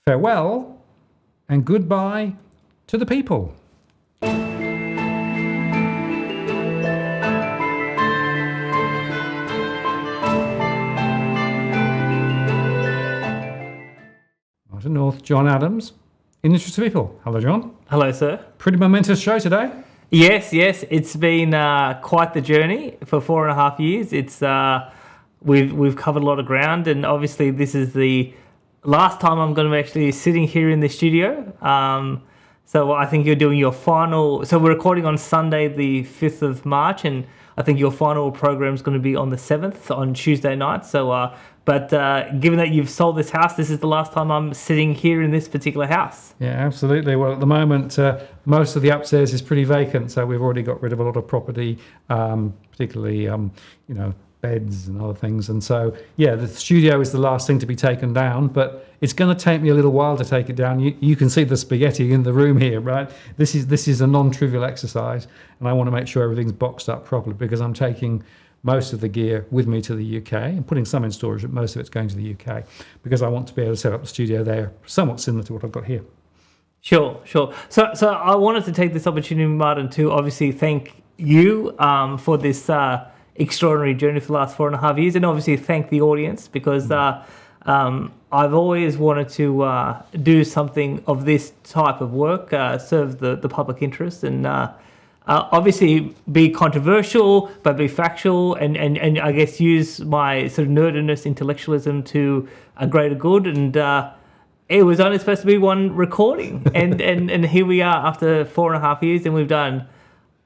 Farewell and goodbye to the people. Martin North, John Adams, in the interest of people. Hello, John. Hello, sir. Pretty momentous show today. Yes. It's been quite the journey for 4.5 years. It's we've covered a lot of ground, and obviously this is the last time I'm going to be actually sitting here in the studio. So I think you're doing your final. So we're recording on Sunday, the 5th of March, and I think your final program is going to be on the 7th on Tuesday night. So, but given that you've sold this house, this is the last time I'm sitting here in this particular house. Yeah, absolutely. Well, at the moment, most of the upstairs is pretty vacant, so we've already got rid of a lot of property, particularly, beds and other things. And so, yeah, the studio is the last thing to be taken down, but it's going to take me a little while to take it down. You can see the spaghetti in the room here, right? This is a non-trivial exercise, and I want to make sure everything's boxed up properly because I'm taking most of the gear with me to the UK and putting some in storage, but most of it's going to the UK because I want to be able to set up the studio there, somewhat similar to what I've got here. Sure. So I wanted to take this opportunity, Martin, to obviously thank you for this extraordinary journey for the last 4.5 years, and obviously thank the audience because I've always wanted to do something of this type of work, serve the public interest, and obviously be controversial but be factual, and I guess use my sort of nerdiness, intellectualism to a greater good. And it was only supposed to be one recording, and here we are after 4.5 years, and we've done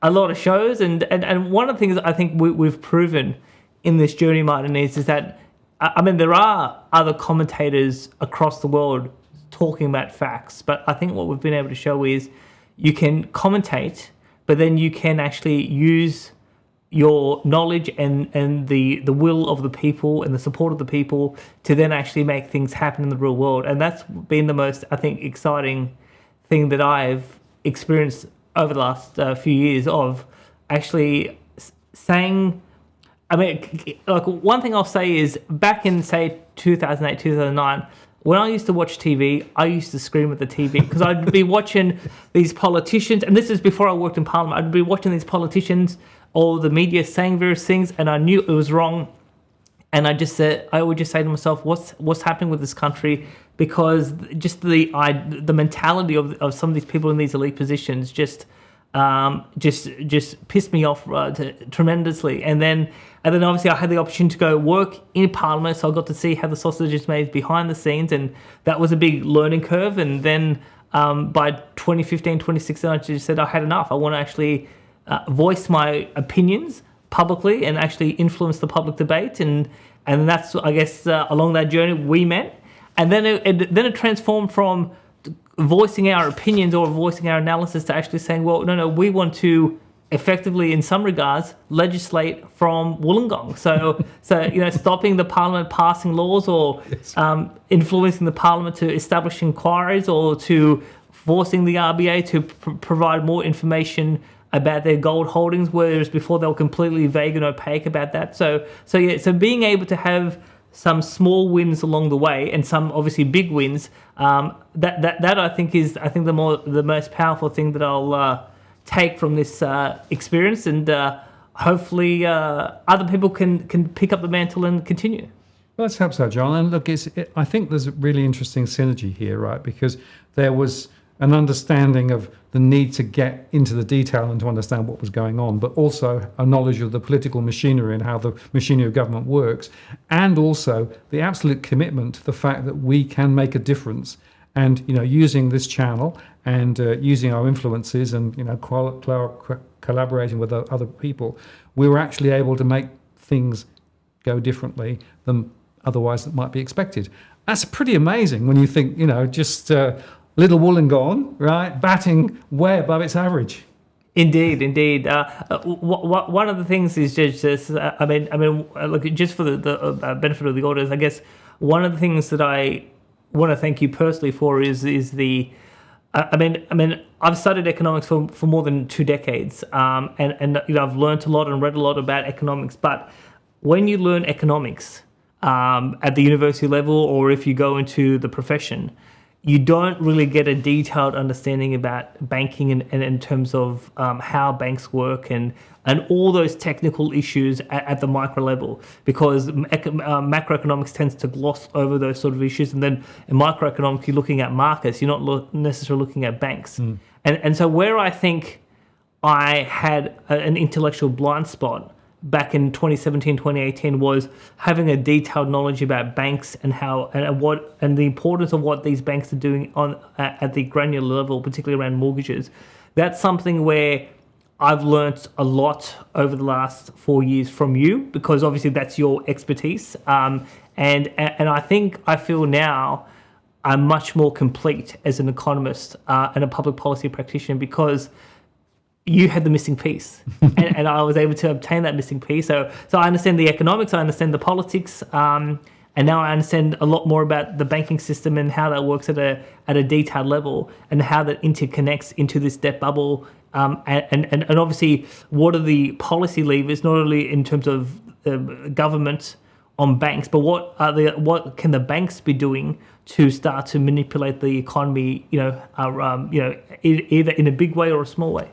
a lot of shows. And one of the things I think we've proven in this journey, Martin, is that I mean there are other commentators across the world talking about facts, but I think what we've been able to show is you can commentate, but then you can actually use your knowledge and the will of the people and the support of the people to then actually make things happen in the real world. And that's been the most, I think, exciting thing that I've experienced over the last few years of actually saying, I mean, like one thing I'll say is back in, say, 2008, 2009, when I used to watch TV, I used to scream at the TV because I'd be watching these politicians, and this is before I worked in Parliament, I'd be watching these politicians or the media saying various things, and I knew it was wrong. And I would just say to myself, what's happening with this country? Because just the mentality of some of these people in these elite positions just pissed me off tremendously. And then obviously I had the opportunity to go work in Parliament, so I got to see how the sausage is made behind the scenes, and that was a big learning curve. And then by 2015, 2016, I just said I had enough. I want to actually voice my opinions publicly and actually influence the public debate. And that's, I guess, along that journey we met. And then it transformed from voicing our opinions or voicing our analysis to actually saying, well, no, we want to effectively, in some regards, legislate from Wollongong. So stopping the Parliament passing laws, or influencing the Parliament to establish inquiries, or to forcing the RBA to provide more information about their gold holdings, whereas before they were completely vague and opaque about that. So being able to have some small wins along the way and some obviously big wins, that I think is the most powerful thing that I'll take from this experience, and hopefully other people can pick up the mantle and continue. Well, let's hope so, John. And look, I think there's a really interesting synergy here, right? Because there was an understanding of the need to get into the detail and to understand what was going on, but also a knowledge of the political machinery and how the machinery of government works, and also the absolute commitment to the fact that we can make a difference. And using this channel and using our influences and collaborating with other people, we were actually able to make things go differently than otherwise that might be expected. That's pretty amazing when you think, just little Wollongong, right, batting way above its average. Indeed. One of the things is just look, just for the benefit of the audience, I guess one of the things that I want to thank you personally for is the. I've studied economics for more than 2 decades, and I've learned a lot and read a lot about economics. But when you learn economics at the university level, or if you go into the profession, you don't really get a detailed understanding about banking and in terms of how banks work and all those technical issues at the micro level, because macroeconomics tends to gloss over those sort of issues, and then in microeconomics you're looking at markets, you're not necessarily looking at banks. And so where I think I had an intellectual blind spot back in 2017, 2018 was having a detailed knowledge about banks and how and the importance of what these banks are doing at the granular level, particularly around mortgages. That's something where I've learnt a lot over the last 4 years from you, because obviously that's your expertise. And I feel now I'm much more complete as an economist and a public policy practitioner, because you had the missing piece, and I was able to obtain that missing piece. So I understand the economics, I understand the politics, and now I understand a lot more about the banking system and how that works at a detailed level, and how that interconnects into this debt bubble, and obviously what are the policy levers, not only in terms of government on banks, but what can the banks be doing to start to manipulate the economy, either in a big way or a small way.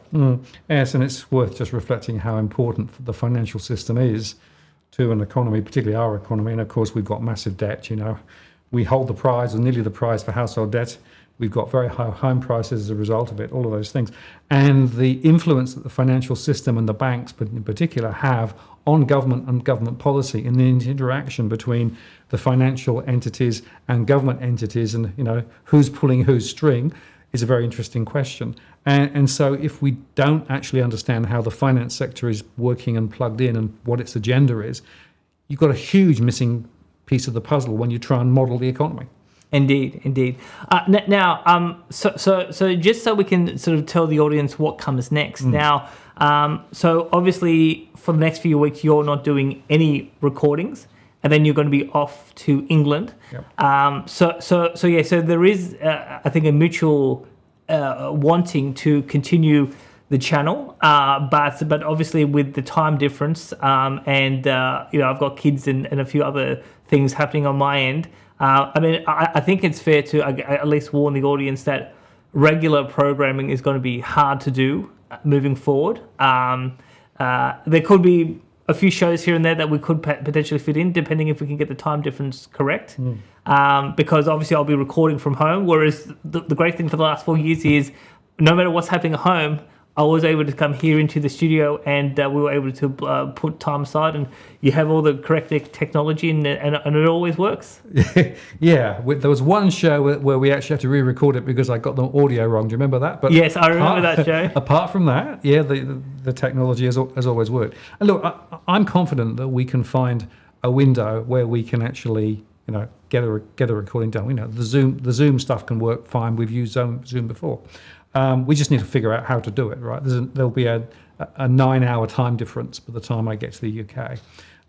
Yes, and it's worth just reflecting how important the financial system is to an economy, particularly our economy. And of course, we've got massive debt. We hold the prize, or nearly the prize, for household debt. We've got very high home prices as a result of it, all of those things. And the influence that the financial system and the banks in particular have on government and government policy, and the interaction between the financial entities and government entities, and who's pulling whose string, is a very interesting question. And so if we don't actually understand how the finance sector is working and plugged in and what its agenda is, you've got a huge missing piece of the puzzle when you try and model the economy. Indeed. So just so we can sort of tell the audience what comes next. Now, so obviously for the next few weeks you're not doing any recordings, and then you're going to be off to England. Yep. So there is, I think, a mutual wanting to continue the channel, but obviously with the time difference, and I've got kids and a few other things happening on my end. I think it's fair to at least warn the audience that regular programming is going to be hard to do moving forward. There could be a few shows here and there that we could potentially fit in, depending if we can get the time difference correct. Because obviously I'll be recording from home, whereas the great thing for the last 4 years is no matter what's happening at home, I was able to come here into the studio, and we were able to put time aside, and you have all the correct technology, and it always works. Yeah, there was one show where we actually had to re-record it because I got the audio wrong. Do you remember that? But yes, I remember that show. Apart from that, yeah, the technology has always worked. And look, I'm confident that we can find a window where we can actually, get a recording done. The Zoom stuff can work fine. We've used Zoom before. We just need to figure out how to do it, right? There'll be a 9-hour time difference by the time I get to the UK.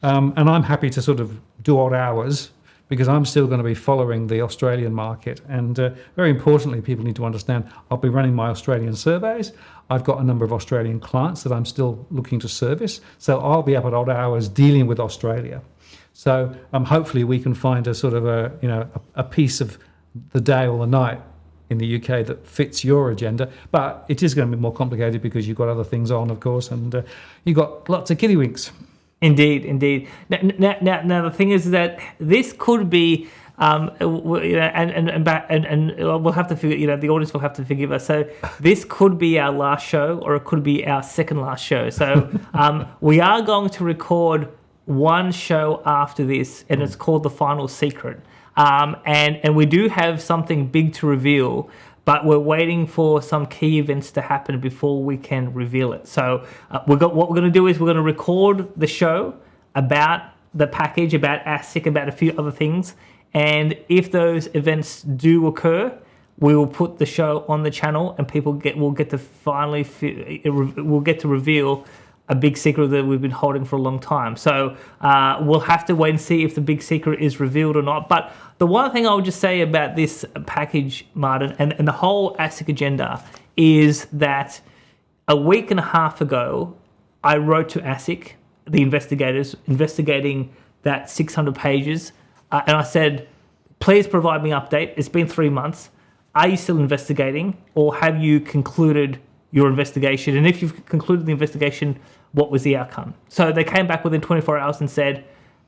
And I'm happy to sort of do odd hours, because I'm still going to be following the Australian market. And very importantly, people need to understand, I'll be running my Australian surveys. I've got a number of Australian clients that I'm still looking to service. So I'll be up at odd hours dealing with Australia. So hopefully we can find a sort of a piece of the day or the night in the UK that fits your agenda, but it is going to be more complicated because you've got other things on, of course, and you've got lots of kiddywinks. Indeed. Now the thing is that this could be, and we'll have to figure, the audience will have to forgive us. So this could be our last show, or it could be our second last show. So we are going to record one show after this, and it's called The Final Secret. And we do have something big to reveal, but we're waiting for some key events to happen before we can reveal it. So what we're going to do is we're going to record the show about the package, about ASIC, about a few other things. And if those events do occur, we will put the show on the channel, and people will get to reveal a big secret that we've been holding for a long time. So we'll have to wait and see if the big secret is revealed or not. But the one thing I would just say about this package, Martin, and the whole ASIC agenda, is that a week and a half ago, I wrote to ASIC, the investigators, investigating that 600 pages, and I said, please provide me an update. It's been 3 months. are you still investigating, or have you concluded your investigation? And if you've concluded the investigation, what was the outcome? So they came back within 24 hours and said,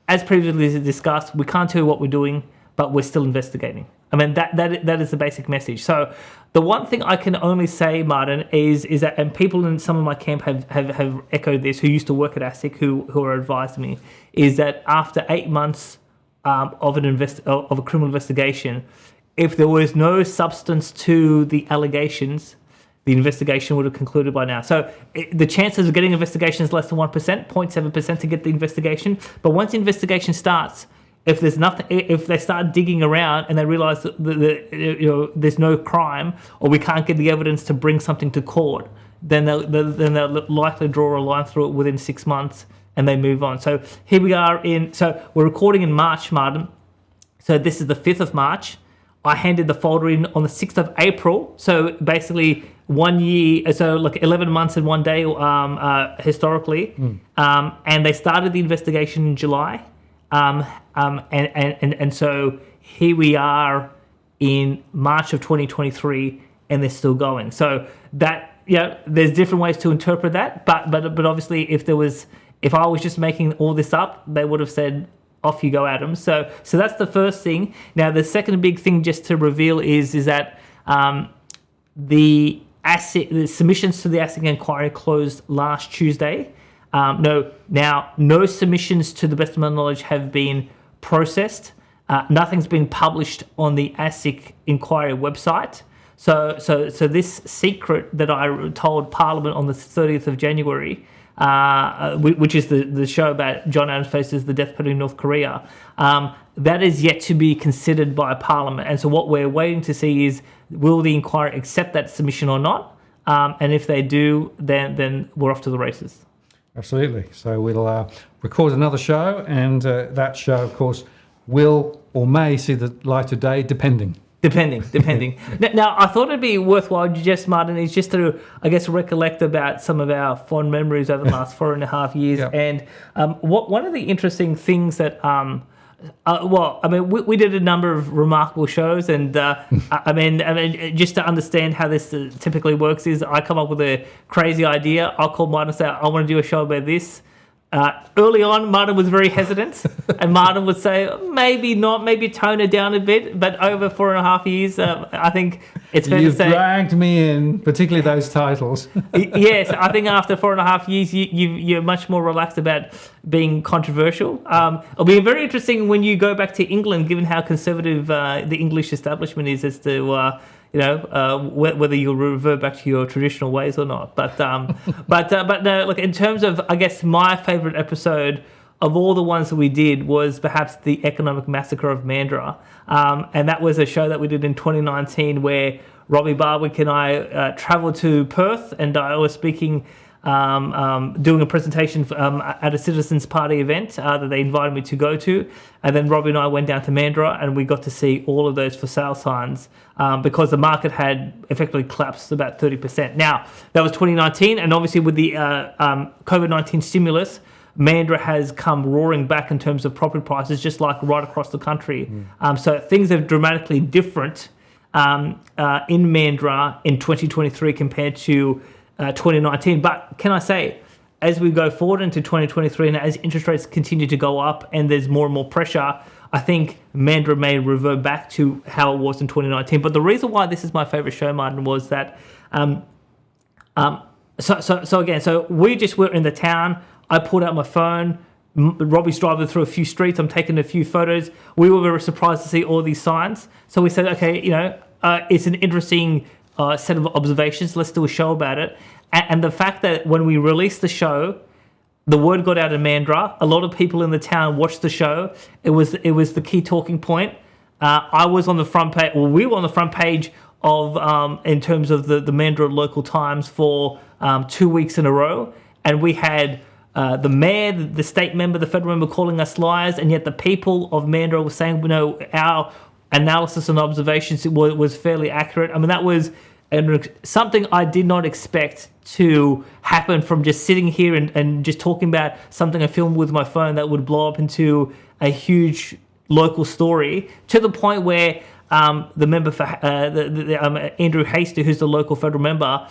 as previously discussed, we can't tell you what we're doing, but we're still investigating. I mean, that is the basic message. So the one thing I can only say, Martin, is that, and people in some of my camp have echoed this, who used to work at ASIC, who are advised me, is that after 8 months of a criminal investigation, if there was no substance to the allegations, the investigation would have concluded by now. So the chances of getting investigation is less than 1%, 0.7% to get the investigation. But once the investigation starts, if there's nothing, if they start digging around and they realise that there's no crime, or we can't get the evidence to bring something to court, then they'll likely draw a line through it within 6 months and they move on. So here we are so we're recording in March, Martin. So this is the 5th of March. I handed the folder in on the 6th of April. So basically 1 year, so like 11 months and 1 day historically. And they started the investigation in July. And so here we are in March of 2023, and they're still going. So that, there's different ways to interpret that. But obviously, if I was just making all this up, they would have said, off you go, Adam. So that's the first thing. Now, the second big thing just to reveal is that the submissions to the ASIC inquiry closed last Tuesday. No submissions, to the best of my knowledge, have been processed. Nothing's been published on the ASIC inquiry website. So this secret that I told Parliament on the 30th of January, which is the show about John Adams faces the death penalty in North Korea, that is yet to be considered by Parliament. And so what we're waiting to see is, will the inquiry accept that submission or not? And if they do, then we're off to the races. Absolutely. So we'll record another show, and that show, of course, will or may see the light of day, depending. Now, I thought it'd be worthwhile, Martin, is just to, I guess, recollect about some of our fond memories over the last 4.5 years. Yep. And one of the interesting things that, we did a number of remarkable shows, and I mean, just to understand how this typically works is, I come up with a crazy idea. I'll call Martin and say, I want to do a show about this. Early on, Martin was very hesitant, and Martin would say, maybe not, maybe tone it down a bit. But over 4.5 years, I think it's fair to say... You've dragged me in, particularly those titles. Yes, I think after 4.5 years, you're much more relaxed about being controversial. It'll be very interesting when you go back to England, given how conservative the English establishment is, as to... whether you'll revert back to your traditional ways or not. But no, look, in terms of, I guess, my favourite episode of all the ones that we did was perhaps the economic massacre of Mandurah. And that was a show that we did in 2019 where Robbie Barwick and I travelled to Perth, and I was speaking... doing a presentation at a Citizens Party event that they invited me to go to, and then Robbie and I went down to Mandurah, and we got to see all of those for sale signs because the market had effectively collapsed about 30%. Now, that was 2019, and obviously with the COVID-19 stimulus, Mandurah has come roaring back in terms of property prices, just like right across the country. So things are dramatically different in Mandurah in 2023 compared to 2019. But can I say, as we go forward into 2023 and as interest rates continue to go up and there's more and more pressure, I think Mandurah may revert back to how it was in 2019. But the reason why this is my favourite show, Martin, was that so we just were in the town. I pulled out my phone. Robbie's driving through a few streets. I'm taking a few photos. We were very surprised to see all these signs. So we said, okay, it's an interesting set of observations. Let's do a show about it. And the fact that when we released the show, the word got out in Mandurah. A lot of people in the town watched the show. It was the key talking point. I was on the front page. Well, we were on the front page of in terms of the Mandurah local times for 2 weeks in a row, and we had the mayor, the state member, the federal member calling us liars, and yet the people of Mandurah were saying, our analysis and observations was fairly accurate. I mean, that was something I did not expect to happen from just sitting here and just talking about something I filmed with my phone that would blow up into a huge local story, to the point where the member for Andrew Hasty, who's the local federal member,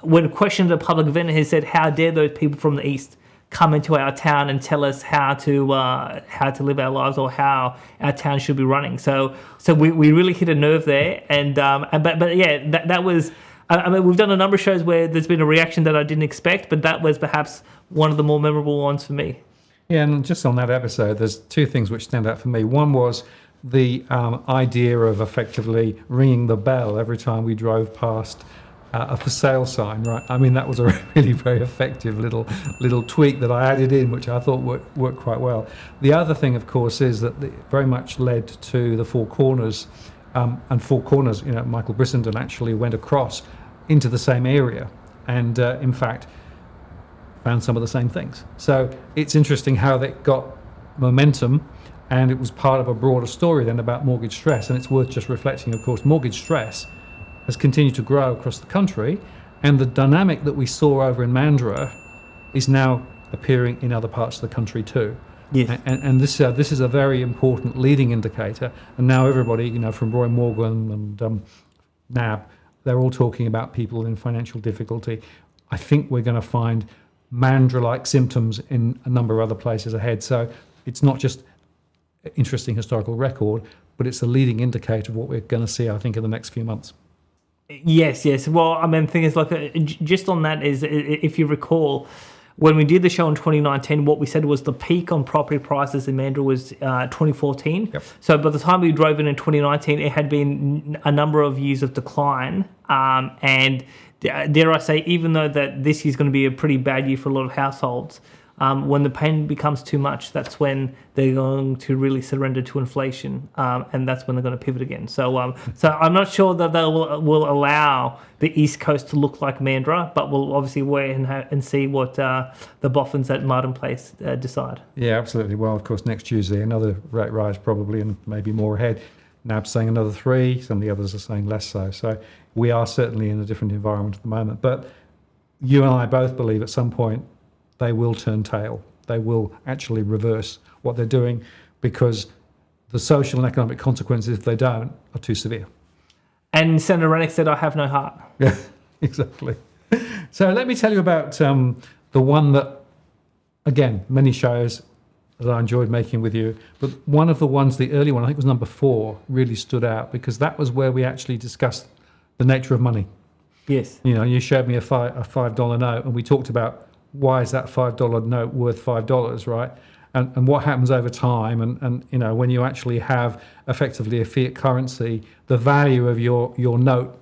when questioned at a public event, he said, "How dare those people from the east come into our town and tell us how to live our lives or how our town should be running?" So we really hit a nerve there, but yeah, that was. I mean, we've done a number of shows where there's been a reaction that I didn't expect, but that was perhaps one of the more memorable ones for me. Yeah, and just on that episode, there's two things which stand out for me. One was the idea of effectively ringing the bell every time we drove past a for sale sign, right? I mean, that was a really very effective little tweak that I added in, which I thought worked quite well. The other thing, of course, is that it very much led to the Four Corners, and Four Corners, Michael Brissenden actually went across into the same area and, in fact, found some of the same things. So it's interesting how that got momentum, and it was part of a broader story then about mortgage stress. And it's worth just reflecting, of course, mortgage stress has continued to grow across the country, and the dynamic that we saw over in Mandurah is now appearing in other parts of the country too. Yes. And this is a very important leading indicator. And now everybody, from Roy Morgan and NAB, they're all talking about people in financial difficulty. I think we're going to find Mandurah-like symptoms in a number of other places ahead. So it's not just an interesting historical record, but it's a leading indicator of what we're going to see, I think, in the next few months. Yes. Well, I mean, the thing is, just on that is, if you recall, when we did the show in 2019, what we said was the peak on property prices in Mandurah was 2014. Yep. So by the time we drove in 2019, it had been a number of years of decline. And dare I say, even though that this year is going to be a pretty bad year for a lot of households, when the pain becomes too much, that's when they're going to really surrender to inflation, and that's when they're going to pivot again. So I'm not sure that they will allow the East Coast to look like Mandurah, but we'll obviously wait and see what the boffins at Martin Place decide. Yeah, absolutely. Well, of course, next Tuesday, another rate rise probably, and maybe more ahead. NAB's saying another 3, some of the others are saying less so. So we are certainly in a different environment at the moment. But you and I both believe at some point they will turn tail. They will actually reverse what they're doing, because the social and economic consequences, if they don't, are too severe. And Senator Rennick said, "I have no heart." Yeah, exactly. So let me tell you about the one that, again, many shows that I enjoyed making with you, but one of the ones, the early one, I think it was number 4, really stood out, because that was where we actually discussed the nature of money. Yes. You showed me a $5 note, and we talked about why is that $5 note worth $5, right? And what happens over time, and when you actually have effectively a fiat currency, the value of your note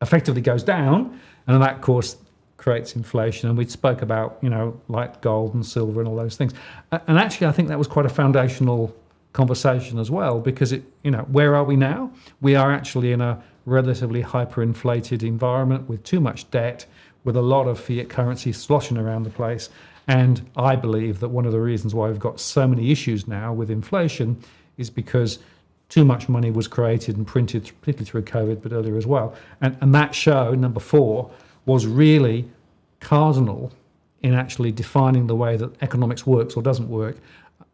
effectively goes down, and that, of course, creates inflation. And we spoke about, like gold and silver and all those things. And actually, I think that was quite a foundational conversation as well, because where are we now? We are actually in a relatively hyperinflated environment with too much debt, with a lot of fiat currency sloshing around the place. And I believe that one of the reasons why we've got so many issues now with inflation is because too much money was created and printed, particularly through COVID, but earlier as well. And that show, number 4, was really cardinal in actually defining the way that economics works or doesn't work.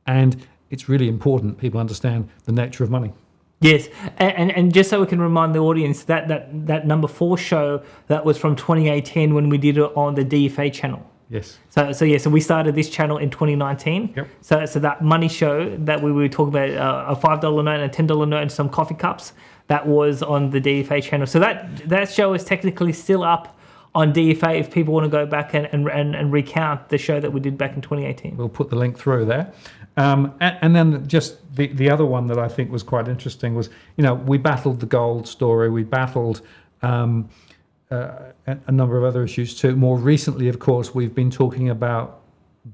And it's really important people understand the nature of money. Yes, and just so we can remind the audience, that number 4 show, that was from 2018 when we did it on the DFA channel. Yes. So we started this channel in 2019. Yep. So that money show that we were talking about, a $5 note and a $10 note and some coffee cups, that was on the DFA channel. So that show is technically still up on DFA if people want to go back and recount the show that we did back in 2018. We'll put the link through there. And then just the other one that I think was quite interesting was, we battled the gold story, we battled a number of other issues too. More recently, of course, we've been talking about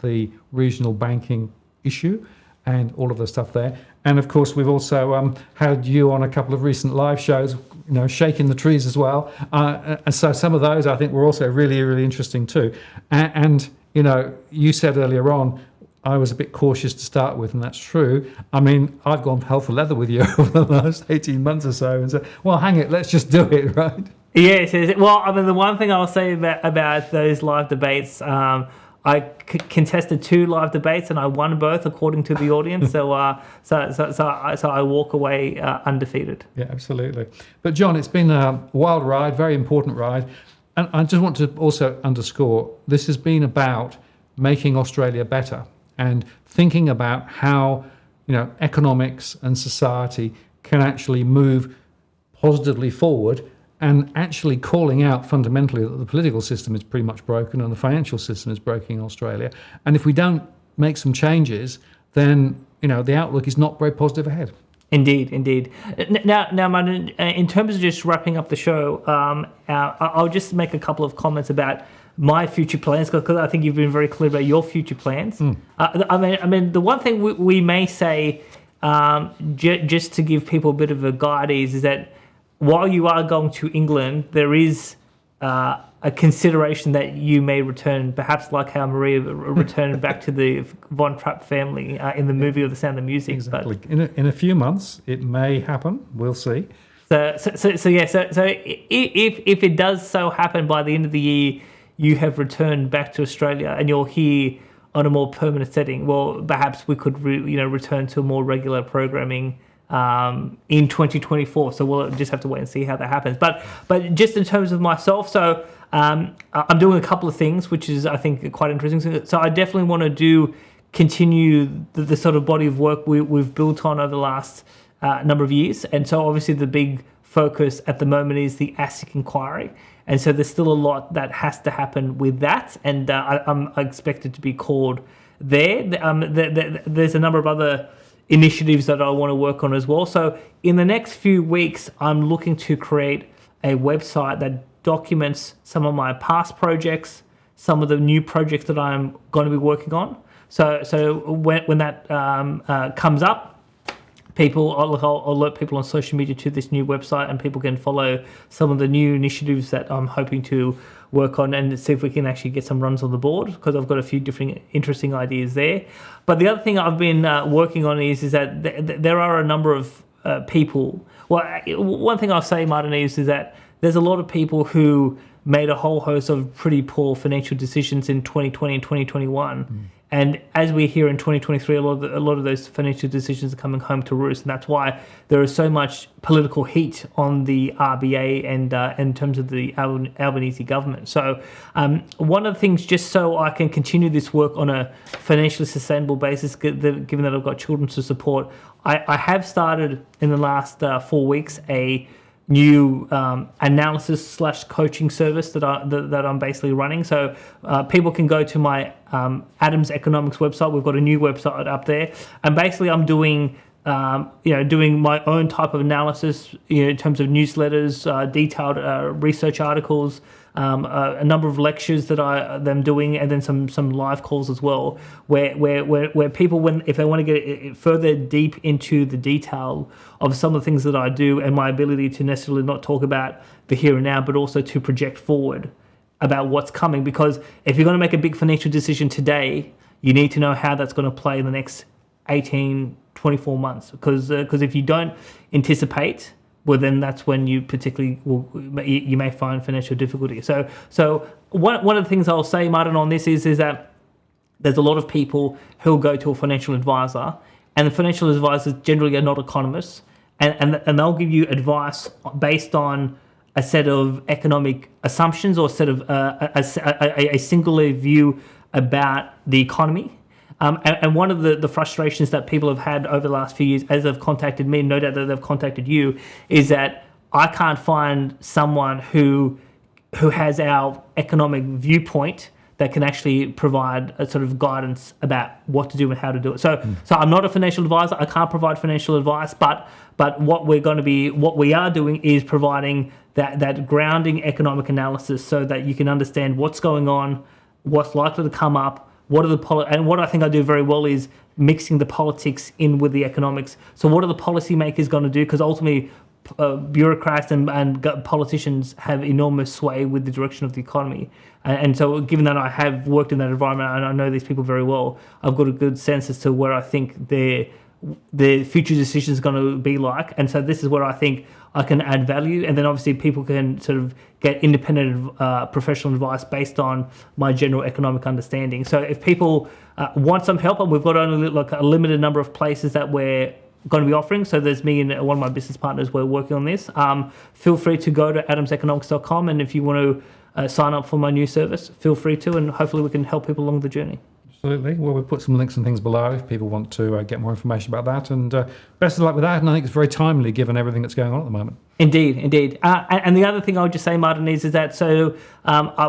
the regional banking issue and all of the stuff there. And of course, we've also had you on a couple of recent live shows, shaking the trees as well. And so some of those I think were also really, really interesting too. And you said earlier on, I was a bit cautious to start with, and that's true. I mean, I've gone hell for leather with you over the last 18 months or so and said, well, hang it, let's just do it, right? Yes. Well, I mean, the one thing I'll say about those live debates, I contested 2 live debates and I won both according to the audience. So I walk away undefeated. Yeah, absolutely. But John, it's been a wild ride, very important ride. And I just want to also underscore, this has been about making Australia better and thinking about how, economics and society can actually move positively forward, and actually calling out fundamentally that the political system is pretty much broken and the financial system is broken in Australia. And if we don't make some changes, then, the outlook is not very positive ahead. Indeed. Now, Martin, in terms of just wrapping up the show, I'll just make a couple of comments about my future plans, because I think you've been very clear about your future plans. I mean, the one thing we may say, just to give people a bit of a guide, is that while you are going to England, there is a consideration that you may return, perhaps like how Maria returned back to the Von Trapp family in the movie of The Sound of Music. Exactly. But in a few months, it may happen. We'll see. So if it does so happen by the end of the year, you have returned back to Australia and you're here on a more permanent setting, well, perhaps we could return to a more regular programming in 2024. So we'll just have to wait and see how that happens. But just in terms of myself, so I'm doing a couple of things, which is, I think, quite interesting. So I definitely want to continue the sort of body of work we've built on over the last number of years. And so obviously the big focus at the moment is the ASIC inquiry. And so there's still a lot that has to happen with that. And I'm expected to be called there. There's a number of other initiatives that I want to work on as well. So in the next few weeks, I'm looking to create a website that documents some of my past projects, some of the new projects that I'm going to be working on. So when that comes up, I'll alert people on social media to this new website, and people can follow some of the new initiatives that I'm hoping to work on and see if we can actually get some runs on the board, because I've got a few different interesting ideas there. But the other thing I've been working on is that there are a number of people. Well, one thing I'll say, Martin, is that there's a lot of people who made a whole host of pretty poor financial decisions in 2020 and 2021. And as we hear in 2023, a lot of those financial decisions are coming home to roost, and that's why there is so much political heat on the RBA and in terms of the Albanese government. So one of the things, just so I can continue this work on a financially sustainable basis, given that I've got children to support, I have started in the last 4 weeks a new analysis / coaching service that I'm basically running. So people can go to my Adams Economics website. We've got a new website up there, and basically I'm doing doing my own type of analysis, in terms of newsletters, detailed research articles, a number of lectures that I'm doing, and then some live calls as well, where people, if they want to get further deep into the detail of some of the things that I do, and my ability to necessarily not talk about the here and now, but also to project forward about what's coming. Because if you're going to make a big financial decision today, you need to know how that's going to play in the next 18, 24 months. Because if you don't anticipate, well, then that's when you you may find financial difficulty. So one of the things I'll say, Martin, on this is that there's a lot of people who'll go to a financial advisor, and the financial advisors generally are not economists, and they'll give you advice based on a set of economic assumptions, or a set of a singular view about the economy. And one of the frustrations that people have had over the last few years, as they've contacted me, no doubt that they've contacted you, is that I can't find someone who has our economic viewpoint that can actually provide a sort of guidance about what to do and how to do it. So I'm not a financial advisor. I can't provide financial advice, but what we are doing is providing that grounding economic analysis, so that you can understand what's going on, what's likely to come up. And what I think I do very well is mixing the politics in with the economics. So what are the policymakers going to do? Because ultimately, bureaucrats and politicians have enormous sway with the direction of the economy. And so given that I have worked in that environment and I know these people very well, I've got a good sense as to where I think the future decision is going to be like. And so this is where I think I can add value. And then obviously people can sort of get independent professional advice based on my general economic understanding. So if people want some help, and we've got only like a limited number of places that we're going to be offering. So there's me and one of my business partners, we're working on this. Feel free to go to adamseconomics.com. And if you want to sign up for my new service, feel free to, and hopefully we can help people along the journey. Absolutely. Well, we'll put some links and things below if people want to get more information about that. And best of luck with that. And I think it's very timely given everything that's going on at the moment. Indeed. And the other thing I would just say, Martin, is that so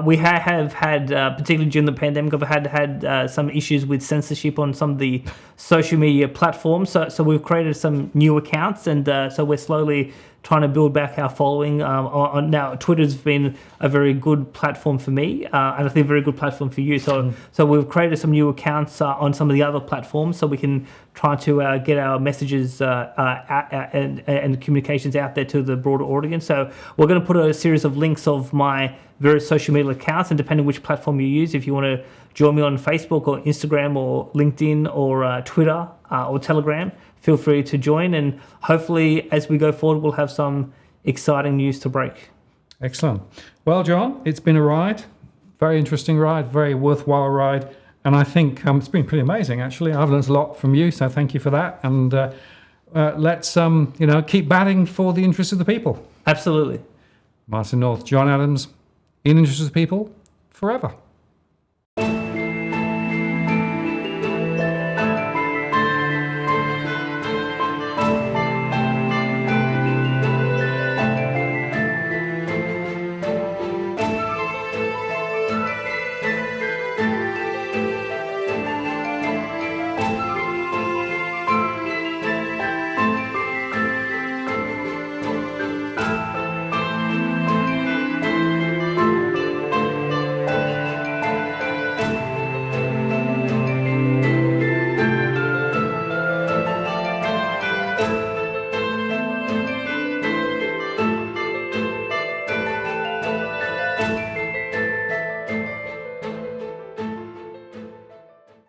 we have had, particularly during the pandemic, I've had some issues with censorship on some of the social media platforms. So we've created some new accounts, and so we're slowly trying to build back our following. Now, Twitter's been a very good platform for me, and I think a very good platform for you. So we've created some new accounts on some of the other platforms, so we can try to get our messages and communications out there to the broader audience. So we're going to put a series of links of my various social media accounts, and depending which platform you use, if you want to join me on Facebook or Instagram or LinkedIn or Twitter or Telegram, feel free to join, and hopefully as we go forward we'll have some exciting news to break. Excellent. Well, John, it's been a ride, very interesting ride, very worthwhile ride, and I think it's been pretty amazing actually. I've learned a lot from you, so thank you for that, and let's keep batting for the interests of the people. Absolutely. Martin North, John Adams, in the interest of the people, forever.